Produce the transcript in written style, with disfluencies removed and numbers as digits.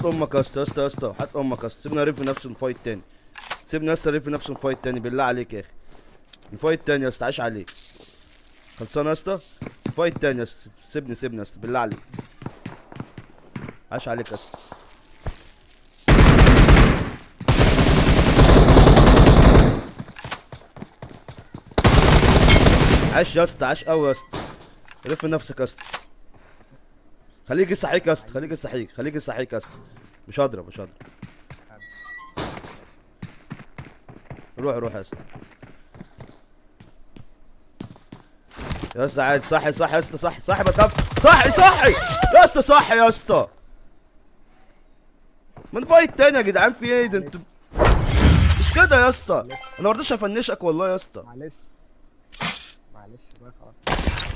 حط امك يا اسطى يا اسطى يا اسطى، حط امك يا اسطى. سيبنا نرف نفس الفايت تاني، سيبنا يا اسطى نرف نفس الفايت تاني بالله عليك يا اخي. الفايت تاني يا اسطى، عاش عليك. خلصانه يا اسطى، فايت تاني يا اسطى. سيبني يا اسطى بالله عليك، عاش عليك يا اسطى. عاش يا اسطى، عاش قوي يا اسطى. لف نفسك يا اسطى، خليك يصحيك يا اسطى، خليك يصحيك، خليك يصحيك يا اسطى. مش هضرب مش هضرب. روح روح يا اسطى. يا اسطى عادي، صحي صحي يا اسطى، صحي صحي، ما تخافش، صحي صحي يا اسطى، صحي يا اسطى. من فايت تاني يا جدعان، في ايه ده انتوا؟ مش كده يا اسطى، انا ما رضيتش افنشك والله يا اسطى. معلش معلش بقى خلاص.